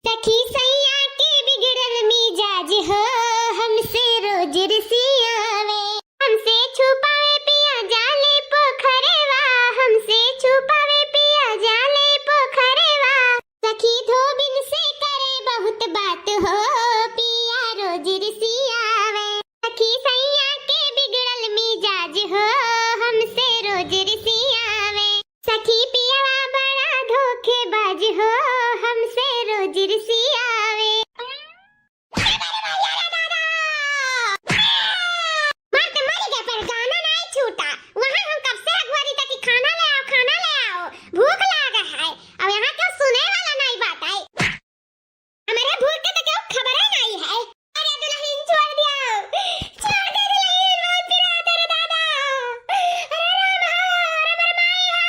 सखी सैया के बिगड़ल मिजाज हो, हमसे रोज रिसियावे। हमसे छुपावे पिया जाले पोखरेवा, हमसे छुपावे पिया जाले पोखरेवा। सखी धोबिन से करे बहुत बात हो, पिया रोज रिसियावे। सखी सैया के बिगड़ल मिजाज हो, हमसे रोज रिसियावे। सखी पियावा बड़ा धोखेबाज हो, हमसे रोज रिसियावे। मर्द मर गया पर गाना नहीं छूटा। वहाँ हम कब से अगवारी तक खाना ले आओ, भूख लगा है। अब यहाँ क्यों सुने वाला नहीं बात है। हमारे भूख के तो क्यों खबर ही नहीं है। अरे दुल्हन छोड़ दिया, छोड़ दे दुल्हन, बहुत पिराता रे दादा। अरे राम हो, अरे मेरे माई हो,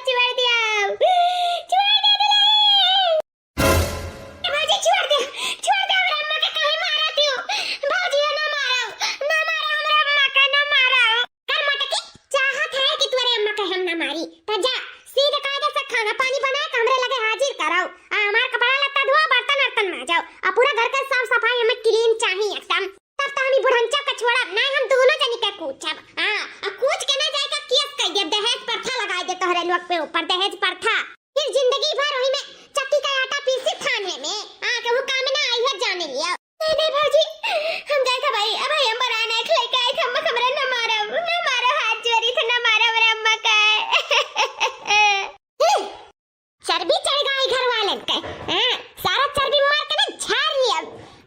छोड़ दिया, छोड़ दे दुल्हन। भौजी छोड़ दे, हमारे अम्मा के कहीं मारा तू। भौजी ना मारो, हमारे अम्मा का ना मारो। कर मटकी, चाहत है कि तुम्हारे अम्मा के हम ना मारी। तो जा सीधे कायदे से खाना पानी बना के हमरे लगे हाजिर कराओ। हमार कपड़ा लत्ता धोआ, बर्तन मांजाओ। अब पूरा घर का साफ सफाई हमें क्लीन चाहिए एकदम। तब तो हम बुढ़ंचा का छोड़ब नहीं, हम दोनों जनी के कूचब। हां, अब कूच के ना जाएगा केस कह दे, दहेज प्रथा लगा दे तोहरे लोग पे ऊपर दहेज प्रथा। फिर जिंदगी भर वही में चक्की का आटा पीसी खाने में। हां, के वो काम ना आई है जाने लिया। नहीं भौजी, हम गए थे भाई, अब हम बराना एक लेके आए थे। अम्मा हमरे ना मारो, हाथ जोड़ी से ना मारो मेरे अम्मा का। चर्बी चढ़ गई घर वाले के। हां, सारा चर्बी मार के ना झाड़ लिया।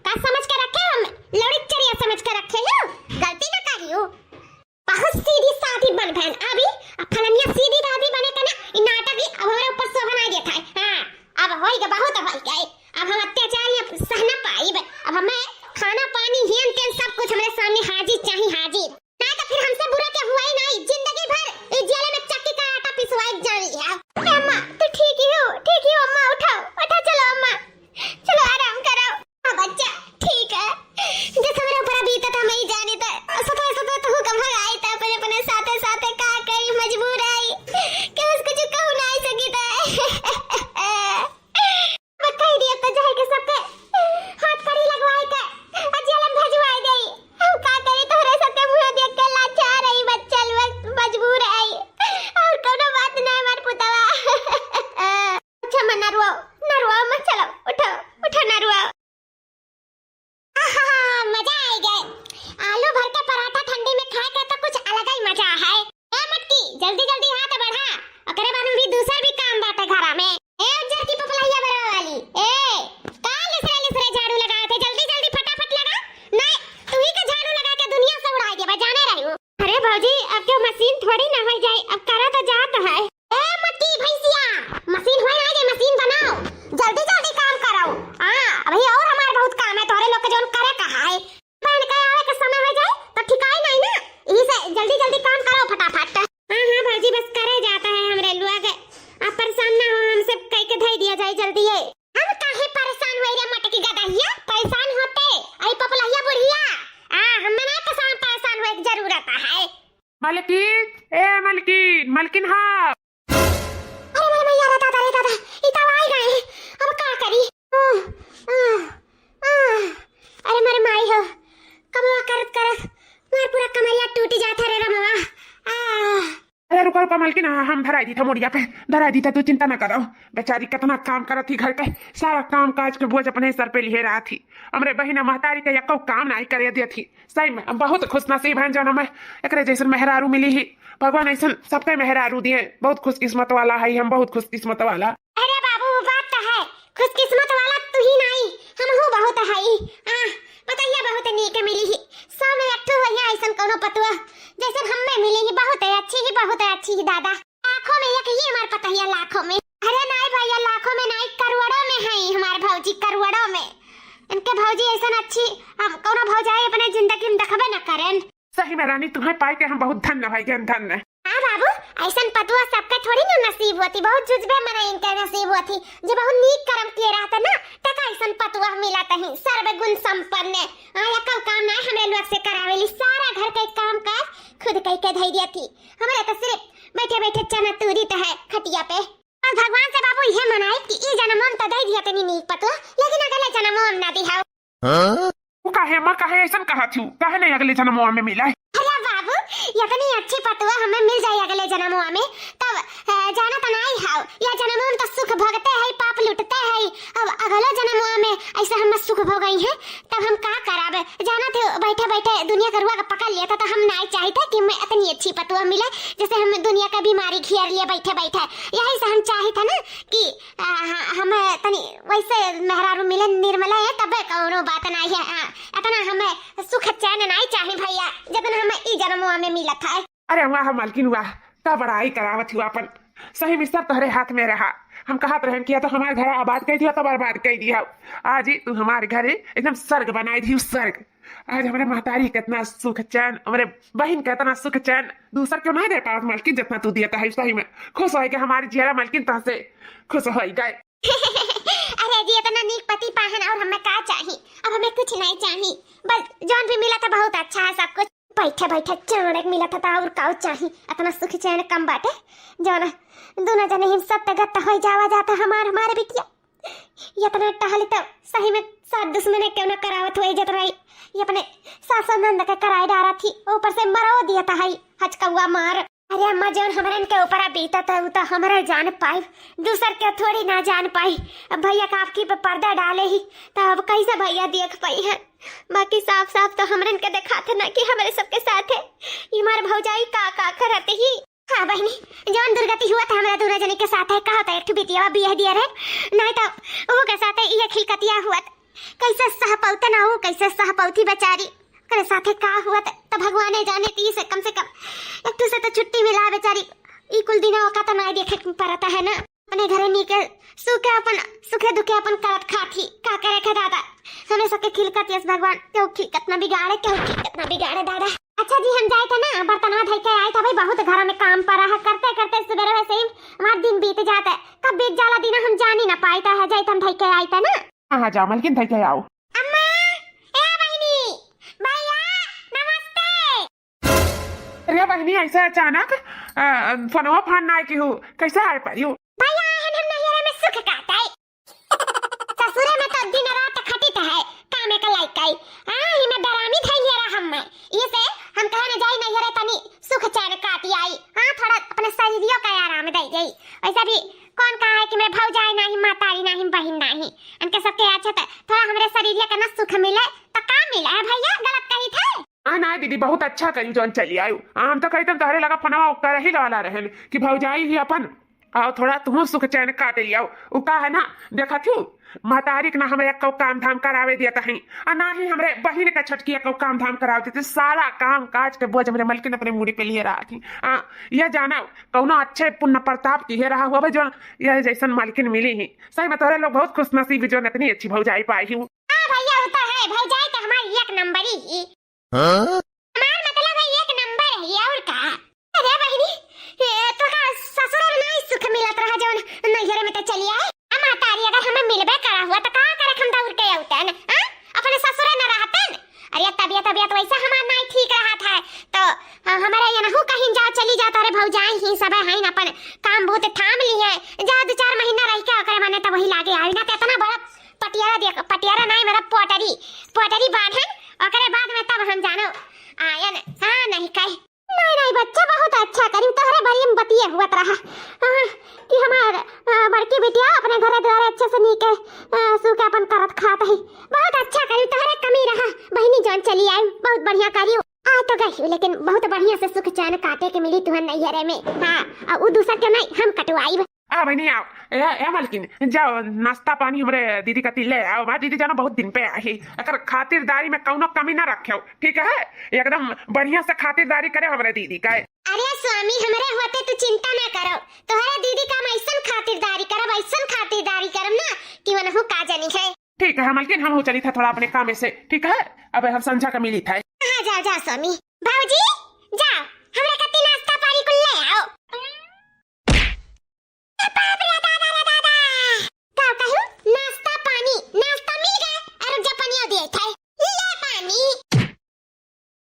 का समझ के रखे हम, लौड़ी चरिया समझ के रखे हो। गलती ना करियो, बहुत सीधी सादी बन बहन। अभी फलनिया सीधी दादी बने के ना इ नाटक ही अब हमारे ऊपर शोभा नहीं देता है। हां, अब होई के बहुत हो गए। अब हम अत्याचार सह ना पाई। अब हमें खाना पानी हेन तेन सब कुछ हमारे सामने हाजिर चाहिए, हाजिर। नहीं तो फिर हमसे बुरा क्या हुआ ही नहीं। जिंदगी भर इस जेल में चक्की का आटा पिसवाई जानी है। अम्मा तो ठीक ही हो अम्मा, उठाओ चलो अम्मा, चलो आराम करो। हाँ बच्चा ठीक है, जैसे मेरे ऊपर बीता था मैं ही जानी था। सता तो हुक्म भगाई था, अपने साथे साथे का करी मजबूर आई कि उसको जो कहूं नहीं सकी था। बताई दिया तो जाए के सबके हाथ कड़ी लगवाई का जेल में भेजवाई गई। हम का करी, तोहरे सबके मुंह देख के लाचार रही बच्चा वक्त मजबूर आई। और कोनो बात नहीं मार पुतवा। अच्छा मैं नरुआ अम्मा, चलो उठो नरुआ। मजा आई गए। आलू भर के पराठा ठंडी में खाए के तो कुछ अलग ही मजा है। ए मटकी, जल्दी हाथ बढ़ा, ओकरे बाद में भी दूसरा भी काम बाटे घरा में। ए उज्जर की पपलैया बरवा वाली, ए काल लिसरे झाड़ू लगाए थे, जल्दी फटाफट लगा। नहीं, तू ही का झाड़ू लगा के दुनिया से उड़ाई दे, जाने रही हूं। अरे भौजी, अब क्यों मशीन थोड़ी ना हो जाए, अब करा तो जात है। ए मटकी भैंसिया, मशीन होए ना जे मशीन बनाओ, जल्दी काम करो। हां, अभी और हमारे बहुत काम है, तोरे लोग के जोन करे कहा है। बहन के आवे के समय हो जाए तो ठिकाई नहीं ना, इसी से जल्दी काम करो फटाफट। हां भौजी, बस करे जाता है हमरे लुआ के। आप परेशान ना हो, हमसे कह के धई दिया जाए जल्दी है। हम काहे परेशान होई रे मटकी गदहिया, परेशान होते आई पपलहिया बुढ़िया। हां, हमें नहीं परेशान होए की जरूरत है। मलकिन हाँ। अरे मैया रे दादा, ई तो आई गए। अब का करी। अरे मेरे माई हो, कमवा करत मार पूरा कमरिया टूट जाता रे रमवा। अरे रुको मलकिन, हम धराई दी था मोड़िया पे, धराई दी था, तू चिंता न करो। बेचारी कितना काम करत थी, घर के सारा काम काज के बोझ अपने सर पे लिए रहा थी। हमरे बहिना महतारी के एको काम नहीं करे दी थी। सही में बहुत खुश नसीब है जौन हमें एकरे जैसन मेहरारू मिली ही। भगवान ऐसा सबके मेहरारू दिए, बहुत खुशकिस्मत वाला है हम, बहुत खुशकिस्मत वाला। अरे बाबू, बात तो है, खुशकिस्मत वाला तू ही नहीं, हम हो बहुत है। बताइए बहुत नीक मिली ही। सौ में एक ठो भैया ऐसा कोनो पतवा जैसे हम में मिली ही, बहुत अच्छी ही दादा। लाखों में एक ही हमार पता है, लाखों में। अरे नहीं भैया, लाखों में नहीं, करोड़ों में है हमार भौजी, करोड़ों में। इनके भौजी ऐसा अच्छी हम कोनो भौजाई अपने जिंदगी में देखबे न करें। सही में रानी, तुम्हें पाए के हम बहुत धन्य भाई, धन्य। हाँ बाबू, ऐसा पतुआ सबके थोड़ी ना नसीब होती, बहुत जुजबे मना इनके नसीब होती। जो बहुत नीक कर्म किए रहता ना, तक ऐसा पतुआ मिला तही सर्व गुण संपन्न। आया कल काम ना हमें लोग से करावेली, सारा घर के काम काज खुद कई के धई दिया थी। हमारे तो सिर्फ बैठे बैठे चना तूरी तो है खटिया पे। और भगवान से बाबू ये मनाए कि ई जन्म तो दे दिया तनी नीक पतुआ, लेकिन हम ना दिहाओ। वो काहे माँ काहे ऐसा कहा थी काहे नहीं अगले जन्म में मिला है। अरे बाबू इतनी अच्छी पतुआ हमें मिल जाए अगले जन्मों में तब जाना तो नहीं हाउ या जन्मों में तो सुख भोगते है पाप लुटते है अब अगले जन्मों में ऐसा हम सुख भोगई है तब हम का कराबे जाना थे बैठे बैठे दुनिया का रुआ पकड़ लिया था तो हम नहीं चाहते कि मैं इतनी अच्छी पतुआ मिले जैसे हम दुनिया का बीमारी घेर लिए बैठे बैठे यही से हम चाहे था ना कि हमें तनी वैसे मेहरारू मिले निर्मला है तब कौनो बात नहीं है इतना हमें सुख चैन नहीं चाहिए भैया जितना हमें ई जन्मों में मिला था। अरे वाह मालकिन वाह का बड़ाई करावत हुआ अपन सही में सब तुम्हारे हाथ में रहा हम कहत रहन किया तो हमारे घर आबाद कर दिया तो बर्बाद कर दिया आज ही तू हमारे घर एकदम स्वर्ग बनाई दी स्वर्ग आज हमारे महतारी कितना सुख चैन हमारे बहन का इतना सुख चैन दूसर क्यों नहीं दे पाओ मालकिन जितना तू दिया है सही में खुश हो कि हमारी जिया मालकिन तो से खुश हो गए। अरे जी इतना नीक पति पाहन और हमें का चाहिए अब हमें कुछ नहीं चाहिए बस जौन भी मिला था बहुत अच्छा है सब कुछ बैठे बैठे चाणक मिला था और काउ चाहिए इतना सुख चैन कम बाटे जौन दोनों जने हिम सत्य गत्ता हो जावा जाता हमारे बिटिया इतना टहली तो सही में साथ दुश्मन क्यों न करावत हुए जतना ये अपने सास नंद के कराई डारा थी ऊपर से मरो दिया था हचकौआ मार। अरे अम्मा जौन हमारे के ऊपर बीता था वो तो हमारे जान पाई दूसर के थोड़ी ना जान पाई अब भैया का आपकी पे पर्दा डाले ही तो अब कैसे भैया देख पाई है बाकी साफ साफ तो हमरन के दिखाते ना कि हमारे सबके साथ है ये हमारे भौजाई का करते ही। हाँ बहनी जौन दुर्गति हुआ था हमारा दोनों जने के साथ है कहा था एक बिटिया बिया दिया रहे नहीं तो वो के साथ ये खिलकतिया हुआ कैसे सह पौते ना हो कैसे सह पौती बेचारी करे साथे का हुआ तो भगवान जाने ती से कम एक दूसरे तो छुट्टी मिला बेचारी ई कुल दिन का तो नहीं देखे पड़ता है ना अपने घरे नीके सुखे दुखे अपन करत खाती का करे के दादा हमें सबके खिलकत यस भगवान क्यों खिलकत ना बिगाड़े दादा। अच्छा जी हम जाए थे ना बर्तन धो के आए थे भाई बहुत घर में काम पड़ा है करते करते सुबह वैसे ही हमारा दिन बीत जाता है कब बीत जाला दिन हम जान ही ना पाता है जाए हम धो के आए थे ना। हाँ जा मालकिन धो के आओ। अम्मा ए बहनी भैया नमस्ते। अरे बहनी ऐसे अचानक फोनवा फान ना की हो कैसे आए पाई हो भैया हम नैहरे में सुख काटा है ससुरे में तो दिन रात खटित है कामे का लाइक आई ही में डरामी थई हेरा हम ये से हम कहने जाई नैहरे तनी सुख चैन काटी आई थोड़ा अपने शरीरियों का आराम दे गई ऐसा भी कौन कहा है कि मैं भौजाई नहीं मातारी नहीं बहन नहीं इनके सबके अच्छा थोड़ा हमारे शरीरिया का ना सुख मिले तो का मिला है भैया गलत कही थे। ना दीदी बहुत अच्छा करी जौन चली आयु हम तो कहते तोहरे लगा फोनवा कर ही वाला रहन कि भौजाई ही अपन आओ थोड़ा तुम सुख चैन काट लियाओ उ का है ना देखा थू महतारी के ना हमें एक काम धाम करावे दिया कहीं और ना ही हमारे बहन का छटकी एक काम धाम करावे देते सारा काम काज के बोझ हमारे मलकिन अपने मुड़ी पे लिए रहा थी यह जाना कौनो अच्छे पुण्य प्रताप की रहा हुआ जो यह जैसन मालकिन मिली ही सही में तोरे लोग बहुत खुश नसीब जो इतनी अच्छी भौजाई पाई हूँ। भैया होता है भौजाई तो हमारी एक नंबर ही हमारा मतलब है एक नंबर है और का। अरे बहनी तो का ससुर में नहीं सुख मिलत रहा जो नैहरे में तो चली आई मातारी अगर हमें मिलबे करा हुआ तो का करे हम दौड़ के आउते न अपने ससुर न रहतन। अरे तबियत वैसा हमारा नहीं ठीक रहा था तो हमारे यहाँ हूँ कहीं जाओ चली जाता रे भौजाई ही सब है न अपन काम बहुत थाम लिए जा 2-4 महीना रह के ओकरे माने तो वही लागे आई ना इतना बड़ा पटियारा नहीं मेरा पोटरी बांधन ओकरे बाद में तब हम जानो आयन हां नहीं कहे नहीं बच्चा बहुत अच्छा करी तोहरे भरी में बतिए हुआ रहा कि हमार बड़की बिटिया अपने घरे द्वारे अच्छे से नीके सुके अपन करत खात है बहुत अच्छा करी तोहरे कमी रहा बहनी जान चली आई बहुत बढ़िया करी आ तो गई लेकिन बहुत बढ़िया से सुख चैन काटे के मिली तुहन नैहरे में हां और उ दूसर के नहीं हम कटवाई आ बहनी आओ ए मालकिन जाओ नाश्ता पानी हमारे दीदी का ले आओ हमारी दीदी जाना बहुत दिन पे आई अगर खातिरदारी में कौनो कमी ना रखे ठीक है एकदम बढ़िया से खातिरदारी करे हमारे दीदी का। अरे स्वामी हमारे होते तो चिंता ना करो तोहरे दीदी का मैं ऐसन खातिरदारी करब ना कि वनहु का जानी है। ठीक है मालकिन हम हो चली था थोड़ा अपने काम से ठीक है अब हम संझा का मिली था। हां जा स्वामी भाऊजी जाओ हमरे कति नाश्ता पानी को ले आओ। बाप रे दादा का कहूं नाश्ता मिल गया और जब पानी दिए थे ले पानी।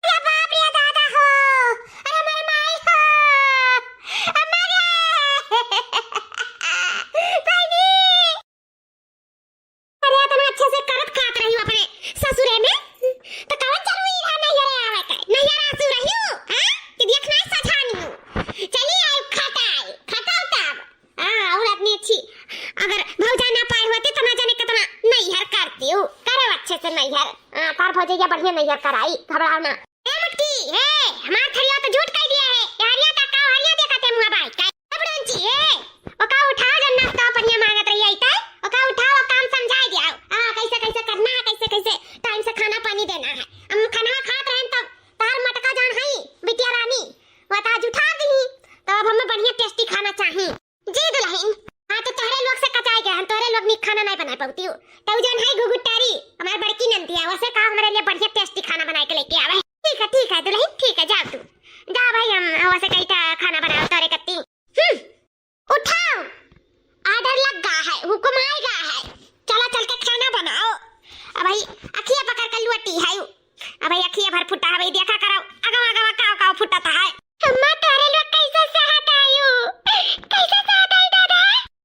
अरे बाप रे दादा हो अरे मेरे माई हो हमारे पानी अरे इतना अच्छे से करत खात रही ससुर है मैं तो कौन जरूरी है नहीं रे आवे के नहीं रे आसु रही हूं हां कि देखना है सजानी हूं चलिए आए खाता तब हां और अपनी अच्छी अगर भौजा ना पाए होती तो ना जाने कितना नैहर करती हूं करे अच्छे से नैहर तार भौजैया बढ़िया नैहर कराई घबराओ ना ए मटकी ए हमार थरिया तो झूठ कह दिया है हरिया का का हरिया देखते मुआ भाई का बड़ंची ए ओका उठाओ जब नाश्ता बढ़िया मांगत रही आई ता ओका उठाओ काम समझाई दिया कैसे कैसे करना है कैसे टाइम से खाना पानी देना है हम खाना खात रहें तब तार मटका जान है बिटिया रानी वो ताज उठा दी तो अब हमें बढ़िया टेस्टी खाना चाहिए जी दुल्हन हां तो तोहरे लोग से कचाई गए हम तोहरे लोग नी खाना नहीं बना पाती हूं तो जन है गुगुटारी हमार बड़की नंदी है वैसे का हमारे लिए बढ़िया टेस्टी खाना बना के लेके आवे ठीक है दुल्हन ठीक है जाओ तू जा भाई हम वैसे कईटा खाना बनाओ तोरे कत्ती उठाओ ऑर्डर लग गया है हुक्म आएगा है चलो चल के खाना बनाओ अब भाई अखिया पकड़ कर लुटी है अब भाई अखिया भर फुटा है भाई देखा करो अगवा काव फुटा था है अम्मा तारे लोग कैसे सहत आयो कैसे सहत आई दादा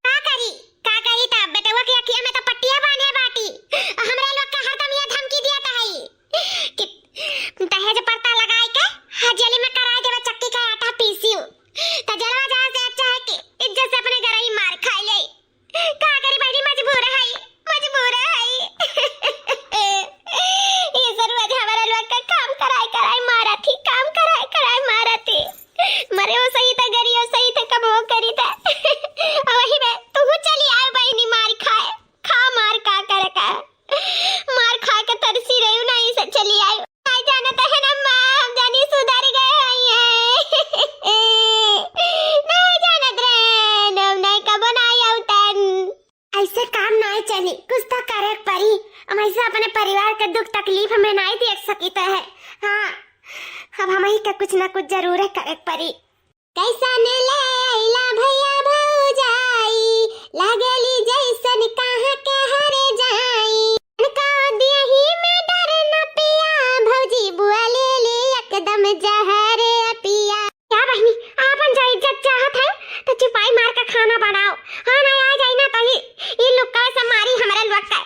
का करी तब बेटवा की अखिया में तो पट्टियां बांधे बाटी हमरा लोग का हरदम ये धमकी दिया था है कि दहेज पड़ता लगाई के हजेली में कराई देवे चक्की का आटा पीसियो तो जलवा जा से अच्छा है कि इज्जत से अपने घर ही मार खा ले का करी बहनी मजबूर है ये जरूरत हमारा लोग का काम कराई मारा थी काम कराई मारा थी मरे वो सही था गरी वो सही था कब वो करी था वही में तू चली आए बहनी मार खाए खा मार का करे का मार खा के तरसी रही ना इसे चली आई आई जाना तो है ना मां हम जानी सुधर गए हैं नहीं जाना ड्रेन हम नहीं कब बनाई उतन ऐसे काम नहीं चली कुछ तो करे परी हम ऐसे अपने परिवार के दुख तकलीफ हमें नहीं देख सकी तो है हाँ अब हम ही का कुछ ना कुछ जरूर है करे परी कैसा ने लैला भैया भौजाई लागली जैसन कहां के हरे जाई का दिया ही में डर न पिया भौजी बुआ ले एकदम जहर पिया क्या बहनी आपन जो इज्जत चाहत है तो चुपाई मार के खाना बनाओ हां नहीं आ जाई ना तो ये लोग का से मारी हमरा लोग का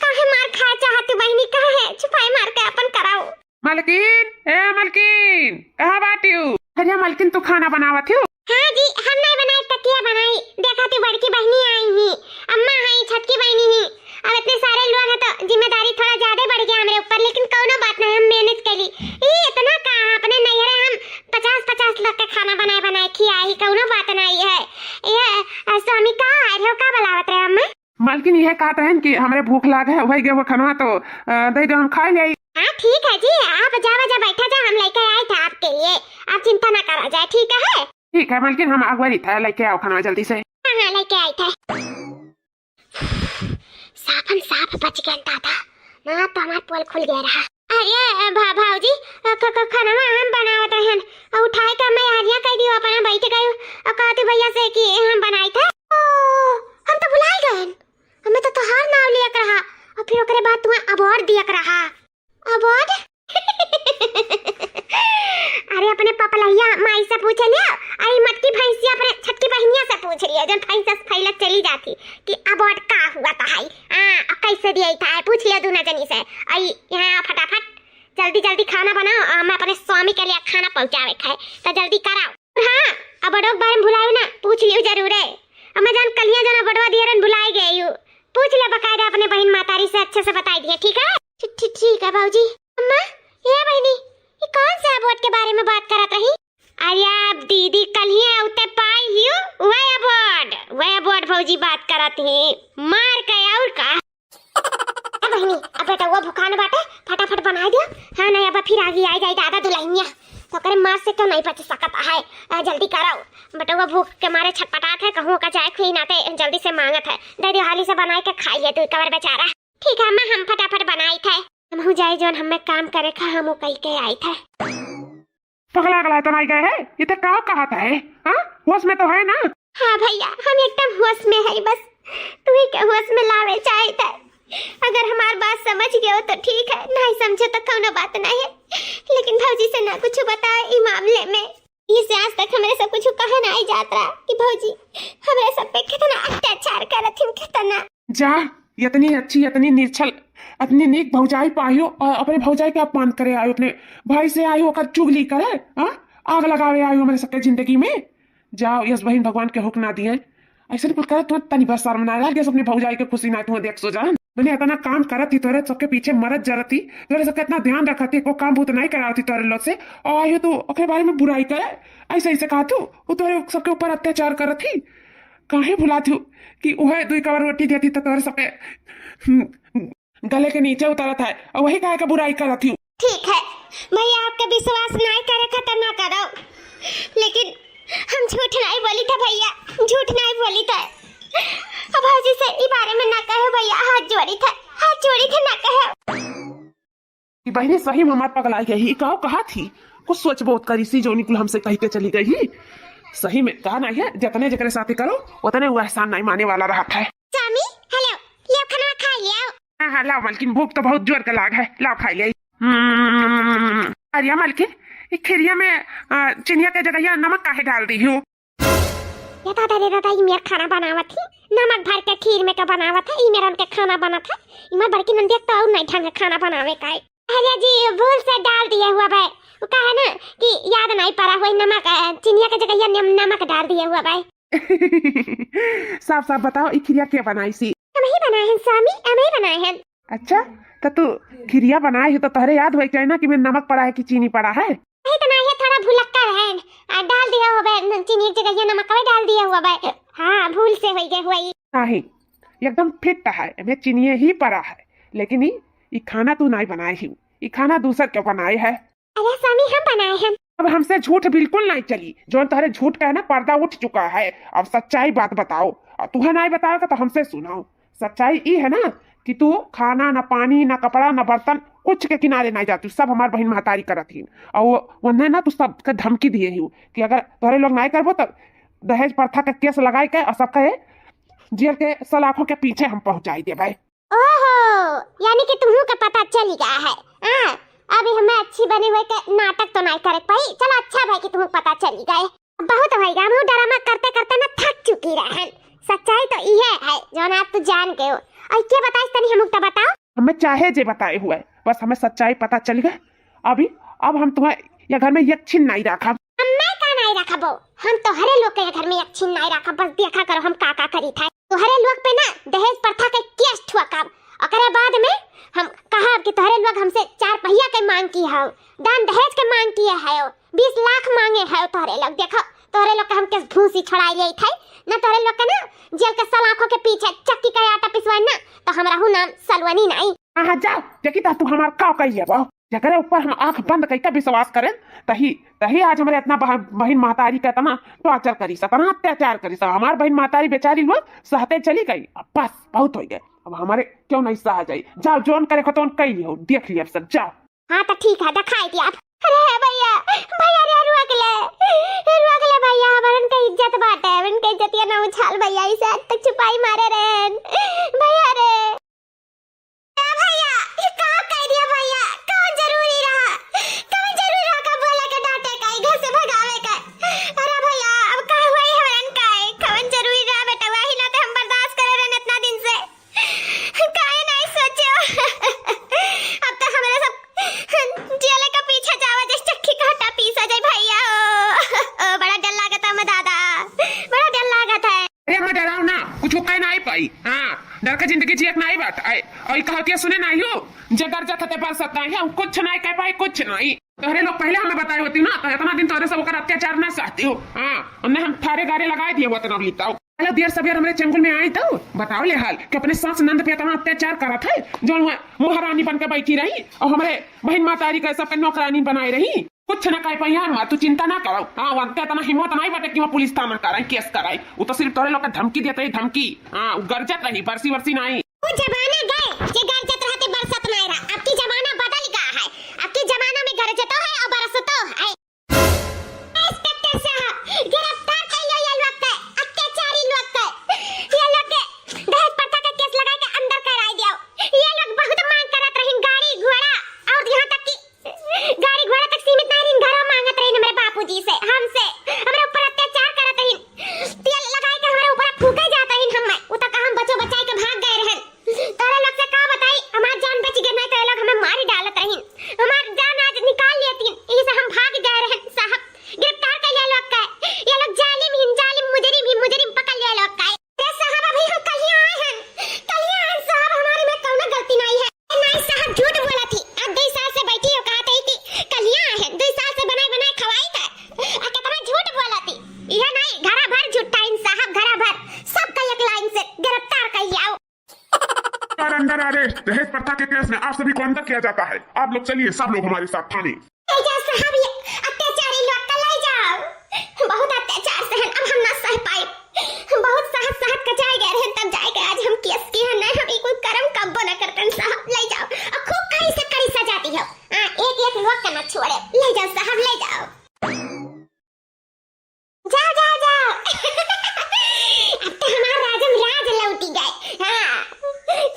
काहे मार खा चाहती बहनी काहे चुपाई मार के अपन कराओ मलकिन कहाँ बाटी हूँ अरे मलकिन तू खाना बनावत हो हाँ जी हम नहीं बनाई तकिया बनाई देखा तू बड़की बहनी आई ही अम्मा आई छटकी बहनी ही अब इतने सारे लोग हैं तो जिम्मेदारी थोड़ा ज्यादा बढ़ गया हमारे ऊपर लेकिन कोनो बात नहीं हम मेहनत करी ये इतना कहाँ अपने नैहरे हम 50 लोग का खाना बनाए खियाई कोनो बात नहीं है ये स्वामी का आए हो का बुलावत रहे अम्मा मलकिन यह कहते हैं कि हमारे भूख लागे है वही वो खाना तो दे दो हम खा ले हाँ ठीक है जी आप जा बैठा जा हम लेके आए थे आपके लिए आप चिंता ना करा जाए ठीक है मलकिन हम अगवारी था लेके आओ खाना जल्दी से हाँ लेके आए थे साफ बच गया दादा ना तो हमारा पोल खुल गया रहा अरे भाऊजी खाना हम बनावत रहन उठाए के मैं हरिया कह दियो अपना बैठ गयो और कहती भैया से कि हम बनाई थे हम तो भुला गए हमें तो तोहार नाम लिया रहा और फिर ओकरे बाद तू अवार्ड दिया रहा अवार्ड अरे अपने पपलैया माई से पूछ लिया अरे मटकी भैंसिया अपने छटकी बहनिया से पूछ लिया जब भैंस फैलत चली जाती कि अवार्ड का हुआ था अब कैसे दिया था पूछ लिया दूना जनी से आई यहाँ फटाफट जल्दी खाना बनाओ मैं अपने स्वामी के लिए खाना पहुंचावे खाए तो जल्दी कराओ हाँ अब बड़ों के बारे में भुलाओ ना पूछ लियो जरूर है अब मैं जान कलिया जना बड़वा दियरन भुलाई गई हूँ पूछ ले बकायदा अपने बहन मातारी से अच्छे से बताई दिया ठीक है ठीक है बाबूजी अम्मा ये बहनी ये कौन से अवार्ड के बारे में बात करत रही अरे आप दीदी कल ही उते पाई हियो वह अवार्ड भौजी बात करत ही मार के और का बहनी अब बेटा वो भुखान बाटे फटाफट बना दियो हां नहीं अब फिर आगे आ जाए दादा दुल्हनिया तो करे मार से क्यों नहीं बच सकता है जल्दी कराओ बेटा वो भूख के मारे छटपटात है कहूं का चाय खुई नाते जल्दी से मांगत है दे दे हाली से बना के खाइए तू कवर बेचारा ठीक है अम्मा हम फटाफट बनाई थे हम हो जाए जोन हमें काम करे खा हम कई के आई थे पगला तो नहीं गए है ये तो का कहा था है हां होश में तो है ना हां भैया हम एकदम होश में है बस तू ही के होश में लावे चाहे थे अगर हमार बात समझ गए हो तो ठीक है नहीं समझे तो कोनो बात नहीं है लेकिन भौजी से ना कुछ बताए इस मामले में इसे आज तक हमारे सब कुछ कहा नहीं जाता कि भौजी हमारे सब पे कितना अत्याचार करत कितना जा इतनी अच्छी इतनी निर्छल इतनी नेक भौजाई पाइयो और अपने भौजाई के अपमान करे आयो, अपने भाई से आयो ओकर चुगली करे, हाँ आग लगावे आयो हमारे सबके जिंदगी में। जाओ यस बहन भगवान के हुक्म ना दिए ऐसे कुछ करे तो तनी बस शर्म ना लगे अपनी भौजाई के खुशी ना तू देख सो जान। मैंने इतना काम करत थी तोरे सबके पीछे मरद जरती तोरे सबके इतना ध्यान रखती को काम भूत नहीं कराती तोरे लोग से और आयो तो ओकरे बारे में बुराई करे ऐसे ऐसे कहा तू वो तोरे सबके ऊपर अत्याचार करत थी। काहे भुलाती कि वह दुई कवर रोटी देती तो तोरे सबके गले के नीचे उतरत है और वही काहे का बुराई करत थी। ठीक है भैया, आपका विश्वास नहीं करे खतर ना करो, लेकिन हम झूठ नहीं बोली था भैया, झूठ नहीं बोली था। अब हाजी से ई बारे में ना कहे भैया, हाथ जोड़ी थे ना कहे। बहने सही में हमार पगलाई गई कहा थी कुछ सोच बहुत करी सी जो निकुल हमसे कही के चली गई। सही में कहा नहीं है जितने जगह साथी करो उतने वो एहसान नहीं माने वाला रहा है। स्वामी हेलो, ले खाना खा लिया। हाँ लाओ मालकिन, भूख तो बहुत जोर का लाग है, लाओ खा लिया। अरे मालकिन खीरिया में चिनिया के जगह नमक काहे डाल दी हूँ? ये दादा रे दादा ये मेरा खाना बनावा थी, नमक भर के खीर में का बनावा था, ये मेरा उनके खाना बना था। इमा बड़की नंदी तो और नहीं ढंग खाना बनावे का है। अरे जी भूल से डाल दिया हुआ भाई, वो कहा ना कि याद नहीं पड़ा हुआ नमक, चिनिया के जगह नमक डाल दिया हुआ भाई। साफ साफ बताओ ये खीरिया क्या बनाई सी? हम ही बनाए हैं स्वामी, हम ही बनाए हैं। अच्छा तो तू खीरिया बनाई है तो तोहरे याद हो चाहिए ना कि में नमक पड़ा है कि चीनी पड़ा है? नहीं तो नहीं है, थोड़ा भुलक्का है, डाल दिया हुआ भाई, चीनी की जगह नमक भी डाल दिया हुआ भाई। हाँ भूल से हो गया हुआ ये। नहीं एकदम फिट है, मैं चीनी ही पड़ा है, लेकिन ये खाना तू नहीं बनाई ही, ये खाना दूसर क्यों बनाए है? अरे स्वामी हम बनाए हैं। अब हमसे झूठ बिल्कुल नहीं चली, जो तुम्हारे झूठ का है ना पर्दा उठ चुका है। अब सच्चाई बात बताओ, और तुम्हें नहीं बताओगे तो हमसे सुनाओ। सच्चाई ये है ना कि तू खाना न पानी न कपड़ा न बर्तन कुछ के किनारे नहीं जाती, सब हमार बहन महतारी करत ही। और वो ना तू सबके धमकी दिए ही कि अगर तोरे लोग नहीं करबो तो दहेज प्रथा का केस लगाए के और सब कहे जेल के सलाखों के पीछे हम पहुंचाई दे भाई। ओहो, यानी कि तुम्हें का पता चल गया है। हाँ अभी हमें अच्छी बनी हुई के नाटक तो नहीं करे पाई। चलो अच्छा भाई कि तुम्हें पता चल गए। बहुत भाई हम ड्रामा करते करते ना थक चुकी रहे। सच्चाई तो ये है जो आप तो जान गए हो। और क्या बताइए तनी हम तो बताओ। हमें चाहे जे बताए हुए बस हमें सच्चाई पता चल गए। अभी अब हम तुम्हें या घर में एक छिन नहीं रखा। मैं का नहीं रखा बो, हम तो हरे लोग के घर में एक छिन नहीं रखा। बस देखा करो हम का करी था। तो हरे लोग पे ना दहेज प्रथा के केस ठुआ काम। और बाद में हम कहा कि तोहरे लोग हमसे 4 पहिया के मांग की है, दान दहेज के मांग किए है, 20 लाख मांगे है तोहरे लोग। देखो तोहरे लोग हम के भूसी छड़ाई ले थे ना, तोहरे लोग का ना जेल के सलाखों के पीछे चक्की का आटा पिसवाई ना, तो हमरा हूं नाम सलवनी नहीं। हां जाओ देखी ता तू हमार का कहिए बा जकरे ऊपर हम आंख बंद करके विश्वास करें तही तही आज हमारे इतना बहन महतारी का इतना टॉर्चर करी सतना अत्याचार करी सब। हमार बहन महतारी बेचारी लोग सहते चली गई। अब बस बहुत हो गए, अब हमारे क्यों नहीं सहा जाए। जाओ जोन करे खतौन कई लियो, देख लिया सब जाओ। हां तो ठीक है दिखाई दिया। अरे भैया भैया रे रुक ले भैया, हमारन का इज्जत बात है, हमारन का इज्जत या ना उछाल भैया, इसे आज तक छुपाई मारे रहन भैया रे। भैया ये का कह दिया भैया, कौन जरूरी रहा का बोला के डांटे का घर से भगावे का। अरे भैया अब का हुआ है हमारन का, कौन जरूरी रहा बेटा, वही ना तो हम बर्दाश्त करे रहन इतना दिन से, काहे नहीं सोचो। अब तो हमारे सब जेल का पीछे जावा जैसे चक्की का आटा पीसा जाए भैया। ओ बड़ा डर लागत है दादा, बड़ा डर लागत है। अरे मैं डराओ ना, कुछ कह नहीं पाई। हाँ डर के जिंदगी जियत नहीं बात आए और कहा के सुने नहीं हो जे डर जाते पर सकता है, कुछ नहीं कह पाई कुछ नहीं। तोहरे लोग पहले हमें बताई होती ना तो इतना दिन तोहरे सब ओकर अत्याचार ना सहती हो। हाँ उन्हें हम थारे गारे लगाए दिए हुआ तब लिताओ। पहले देर सवेर हमारे चंगुल में आई तो बताओ ले हाल कि अपने सास नंद पे इतना अत्याचार करा था, जो महारानी बन के बैठी रही और हमारे बहन मातारी का सबके नौकरानी बनाई रही। कुछ न कह पाई। हाँ तू चिंता ना करो। हाँ वनते इतना हिम्मत नहीं बटे कि वहाँ पुलिस थाना कराए केस कराए। वो तो सिर्फ तोरे लोग का धमकी देते ही धमकी। हाँ गरजत रही, बरसी वर्सी नहीं। वो जमाना गए जे गरजत रहते बरसत नहीं रहा। अब की जमाना बदल गया है, अब की जमाना में गरजतो है और बरसतो है। इंस्पेक्टर साहब गिरफ्तार कर लो ये लोग के अत्याचारी लोग के, ये लोग के दहेज प्रथा का केस लगा के अंदर कराई दियो। ये लोग बहुत मांग करत रहिन गाड़ी घोड़ा, और यहाँ तक कि गाड़ी घोड़ा तक सीमित नहीं रहिन, घरों मांगत रहिन हमारे बापूजी से, हमसे हमारे ऊपर अत्याचार करत रहिन, तेल लगाए के हमारे ऊपर फूके जात रहिन। हम वो तक हम बचो बचाए के भाग गए रहन। दहेज प्रथा के केस में आप सभी को अंदर किया जाता है। आप लोग चलिए, सब लोग हमारे साथ थाने। ले जाओ साहब, ये अत्याचारी लोग का ले जाओ। बहुत अत्याचार सहन अब हम ना सह पाए। बहुत सहत का जाए गए रहे तब जाए गए। आज हम केस की है नहीं, हम कोई कर्म कब्बो न करते साहब। ले जाओ और खूब कड़ी से कड़ी सजा दी हो। एक एक लोग का न छोड़े। ले जाओ साहब, ले जाओ। जाओ जाओ जाओ। अब तो हमारा राजम राज लौटी गए। हाँ,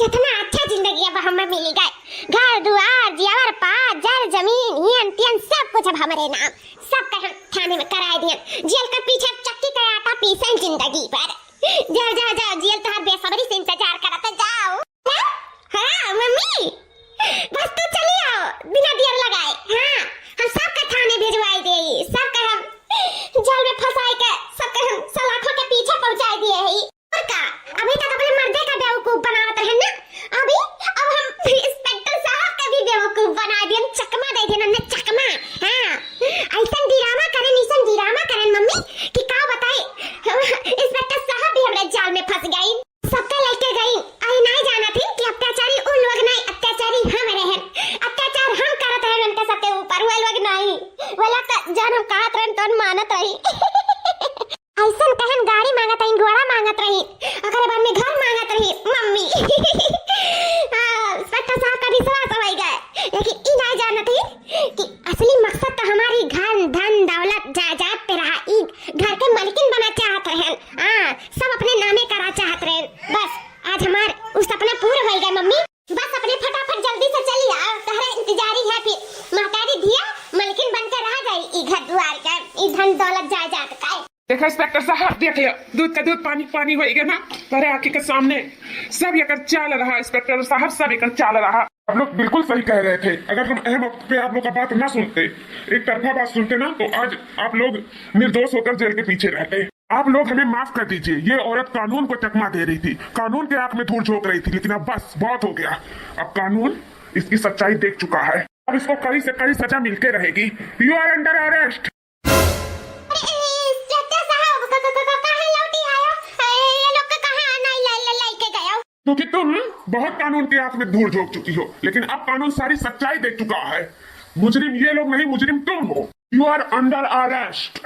कितना अच्छा जिंदगी अब हमें मिली गए। घर दुआर जियावर पास जर जमीन हियन तियन सब कुछ अब हमारे नाम। सब का हम थाने में कराए दिए। जेल का पीछे चक्की का आटा पीसन जिंदगी पर। जाओ जाओ जाओ, जेल तो हर बेसब्री से इंतजार करता। जाओ। हाँ मम्मी, बस तू चली आओ बिना देर लगाए। हाँ, हम सब का थाने भिजवाई दे। सब का हम जेल में फंसाई के सब का हम सलाखों के पीछे पहुंचाई दिए है। और का अभी तक अपने मर्दे का बेवकूफ बनावत रहे ना। अभी अब हम इंस्पेक्टर साहब का भी बेवकूफ बना दिए। चकमा दे देना न चकमा। हाँ, ऐसा डरामा करें मम्मी कि का बताए। इंस्पेक्टर साहब भी हमारे जाल में फंस गई। सबका लेके गई। आई नहीं जाना थी कि अत्याचारी उन लोग नहीं, अत्याचारी हम रहे। अत्याचार हम करत रहे उनके सबके ऊपर। वो लोग नहीं, वो लोग तो जान हम कहत रहे तो मानत रही। ऐसा कहन गाड़ी मांगत रही, घोड़ा मांगत रही, अगर बाद में घर मांगत रही मम्मी। इंस्पेक्टर साहब का विश्वास हो गया, लेकिन ई नहीं जाना थी कि असली मकसद तो हमारी घर धन दौलत जायदाद पे रहा। ई घर के मालिकिन बना चाहत रहे। सब अपने नामे करा चाहत रहे। बस आज हमार उस सपना पूरा हो गया मम्मी। बस अपने फटाफट जल्दी से चली आओ, तहरा इंतजारी है। फिर महतारी धिया मालिकिन बनकर रह गई ई घर द्वार का, ई धन दौलत जायदाद का। देखो इंस्पेक्टर साहब, देखिए दूध का दूध पानी पानी होएगा ना तेरे आंखी के सामने। सब ये चाल रहा इंस्पेक्टर साहब, सब ये चाल रहा। आप लोग बिल्कुल सही कह रहे थे। अगर हम अहम वक्त पे आप लोग का बात ना सुनते, एक तरफा बात सुनते ना, तो आज आप लोग निर्दोष होकर जेल के पीछे रहते। आप लोग हमें माफ कर दीजिए। ये औरत कानून को चकमा दे रही थी, कानून के आंख में धूल झोंक रही थी, लेकिन अब बस बहुत हो गया। अब कानून इसकी सच्चाई देख चुका है। अब इसको कड़ी से कड़ी सजा मिलते रहेगी। You are under arrest. क्योंकि तुम बहुत कानून के आंख में धूल झोंक चुकी हो, लेकिन अब कानून सारी सच्चाई देख चुका है। मुजरिम ये लोग नहीं, मुजरिम तुम हो। You are under arrest.